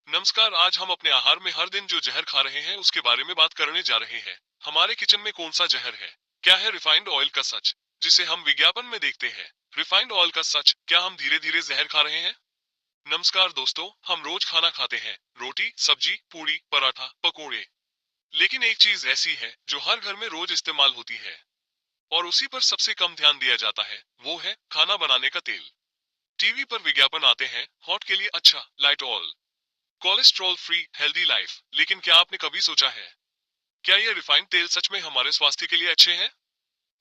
नमस्कार। आज हम अपने आहार में हर दिन जो जहर खा रहे हैं उसके बारे में बात करने जा रहे हैं। हमारे किचन में कौन सा जहर है? क्या है रिफाइंड ऑयल का सच जिसे हम विज्ञापन में देखते हैं? रिफाइंड ऑयल का सच, क्या हम धीरे धीरे जहर खा रहे हैं? नमस्कार दोस्तों, हम रोज खाना खाते हैं, रोटी, सब्जी, पूरी, पराठा, पकोड़े। लेकिन एक चीज ऐसी है जो हर घर में रोज इस्तेमाल होती है और उसी पर सबसे कम ध्यान दिया जाता है, वो है खाना बनाने का तेल। टीवी पर विज्ञापन आते हैं, हॉट के लिए अच्छा, light oil, cholesterol free, healthy life. लेकिन क्या आपने कभी सोचा है, क्या ये रिफाइंड तेल सच में हमारे स्वास्थ्य के लिए अच्छे हैं?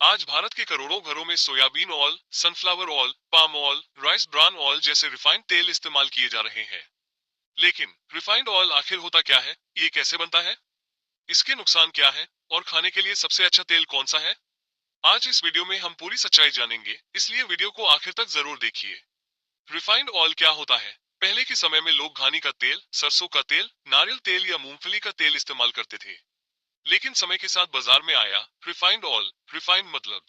आज भारत के करोड़ों घरों में soybean oil, sunflower oil, palm oil, rice bran oil जैसे रिफाइंड तेल इस्तेमाल किए जा रहे हैं। लेकिन रिफाइंड ऑयल आखिर होता क्या है, ये कैसे बनता है, इसके नुकसान क्या है और खाने के लिए सबसे अच्छा तेल कौन सा है? आज इस वीडियो में हम पूरी सच्चाई जानेंगे, इसलिए वीडियो को आखिर तक जरूर देखिए। रिफाइंड ऑयल क्या होता है? पहले के समय में लोग घानी का तेल, सरसों का तेल, नारियल तेल या मूंगफली का तेल इस्तेमाल करते थे। लेकिन समय के साथ बाजार में आया रिफाइंड ऑयल। रिफाइंड मतलब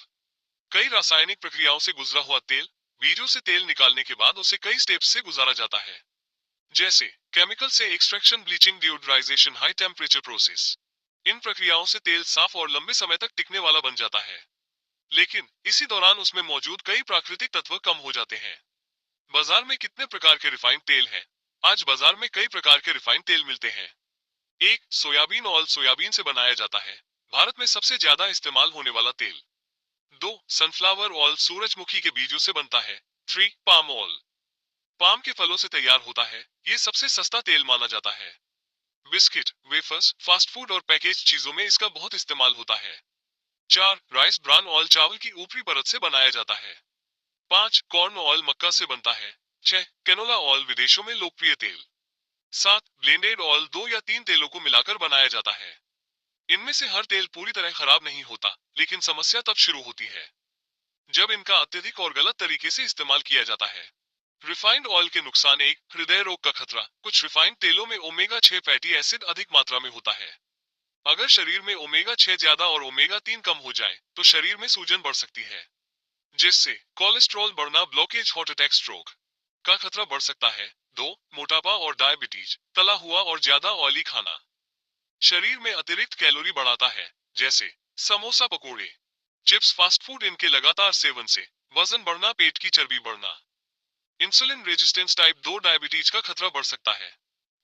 कई रासायनिक प्रक्रियाओं से गुजरा हुआ तेल। बीजों से तेल निकालने के बाद उसे कई स्टेप्स से गुजारा जाता है, जैसे केमिकल से extraction, bleaching, deodorization, high temperature process. इन प्रक्रियाओं से तेल साफ और लंबे समय तक टिकने वाला बन जाता है। लेकिन इसी दौरान उसमें मौजूद कई प्राकृतिक तत्व कम हो जाते हैं। बाजार में कितने प्रकार के रिफाइंड तेल हैं? आज बाजार में कई प्रकार के रिफाइंड तेल मिलते हैं। एक, सोयाबीन ऑयल, सोयाबीन से बनाया जाता है, भारत में सबसे ज्यादा इस्तेमाल होने वाला तेल। दो, सनफ्लावर ऑयल, सूरजमुखी के बीजों से बनता है। थ्री, पाम ऑयल, पाम के फलों से तैयार होता है, ये सबसे सस्ता तेल माना जाता है। बिस्किट, वेफर्स, फास्ट फूड और पैकेज चीजों में इसका बहुत इस्तेमाल होता है। चार, राइस ब्रान ऑयल, चावल की ऊपरी परत से बनाया जाता है। पांच, कॉर्न ऑयल, मक्का से बनता है। छह, कैनोला ऑयल, विदेशों में लोकप्रिय तेल। सात, ब्लेंडेड ऑयल, दो या तीन तेलों को मिलाकर बनाया जाता है। इनमें से हर तेल पूरी तरह खराब नहीं होता, लेकिन समस्या तब शुरू होती है जब इनका अत्यधिक और गलत तरीके से इस्तेमाल किया जाता है। रिफाइंड ऑयल के नुकसान। एक, हृदय रोग का खतरा। कुछ रिफाइंड तेलों में ओमेगा 6 फैटी एसिड अधिक मात्रा में होता है। अगर शरीर में ओमेगा 6 ज्यादा और ओमेगा 3 कम हो जाए तो शरीर में सूजन बढ़ सकती है, जिससे कोलेस्ट्रॉल बढ़ना, ब्लॉकेज, हार्ट अटैक, स्ट्रोक का खतरा बढ़ सकता है। दो, मोटापा और डायबिटीज। तला हुआ और ज्यादा ऑयली खाना शरीर में अतिरिक्त कैलोरी बढ़ाता है, जैसे समोसा, पकोड़े, चिप्स, फास्ट फूड। इनके लगातार सेवन से वजन बढ़ना, पेट की चर्बी बढ़ना, इंसुलिन रेजिस्टेंस टाइप 2 डायबिटीज का खतरा बढ़ सकता है।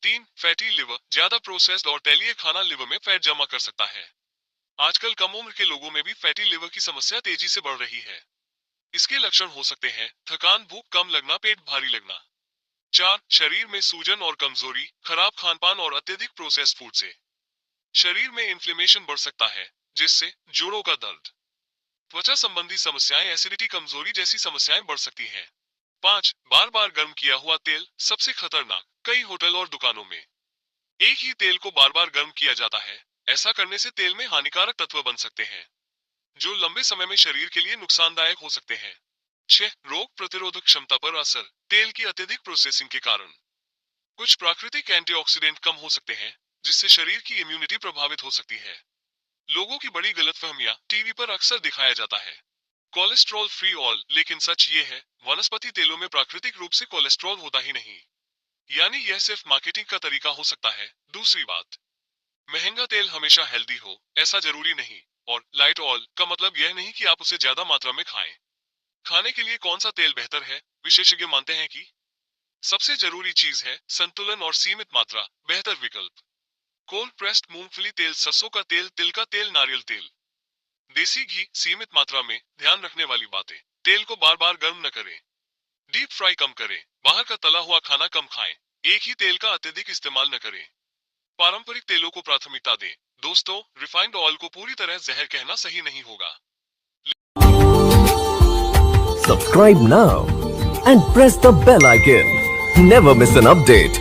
तीन, फैटी लिवर। ज्यादा प्रोसेस्ड और तैलीय खाना लिवर में फैट जमा कर सकता है। आजकल कम उम्र के लोगों में भी फैटी लिवर की समस्या तेजी से बढ़ रही है। इसके लक्षण हो सकते हैं थकान, भूख कम लगना, पेट भारी लगना। चार, शरीर में सूजन और कमजोरी। खराब खानपान और अत्यधिक प्रोसेस्ड फूड से शरीर में इन्फ्लेमेशन बढ़ सकता है, जिससे जोड़ों का दर्द, त्वचा संबंधी समस्याएं, एसिडिटी, कमजोरी जैसी समस्याएं बढ़ सकती हैं। पांच, बार बार गर्म किया हुआ तेल। सबसे खतरनाक, कई होटल और दुकानों में एक ही तेल को बार बार गर्म किया जाता है। ऐसा करने से तेल में हानिकारक तत्व बन सकते हैं, जो लंबे समय में शरीर के लिए नुकसानदायक हो सकते हैं। छह, रोग प्रतिरोधक क्षमता पर असर। तेल की अत्यधिक प्रोसेसिंग के कारण कुछ प्राकृतिक एंटीऑक्सीडेंट कम हो सकते हैं, जिससे शरीर की इम्यूनिटी प्रभावित हो सकती है। लोगों की बड़ी गलतफहमियां। टीवी पर अक्सर दिखाया जाता है कोलेस्ट्रॉल फ्री ऑयल, लेकिन सच ये है वनस्पति तेलों में प्राकृतिक रूप से कोलेस्ट्रॉल होता ही नहीं, यानी यह सिर्फ मार्केटिंग का तरीका हो सकता है। दूसरी बात, महंगा तेल हमेशा हेल्दी हो ऐसा जरूरी नहीं, और लाइट ऑयल का मतलब यह नहीं कि आप उसे ज्यादा मात्रा में खाएं। खाने के लिए कौन सा तेल बेहतर है? विशेषज्ञ मानते हैं कि सबसे जरूरी चीज है संतुलन और सीमित मात्रा। बेहतर विकल्प, कोल्ड प्रेस्ड मूंगफली तेल, सरसों का तेल, तिल का तेल, नारियल तेल, देसी घी, सीमित मात्रा में। ध्यान रखने वाली बातें, तेल को बार बार गर्म न करें, डीप फ्राई कम करें, बाहर का तला हुआ खाना कम खाएं, एक ही तेल का अत्यधिक इस्तेमाल न करें, पारंपरिक तेलों को प्राथमिकता दें। दोस्तों, रिफाइंड ऑयल को पूरी तरह जहर कहना सही नहीं होगा। Subscribe now and press the bell icon. Never miss an update.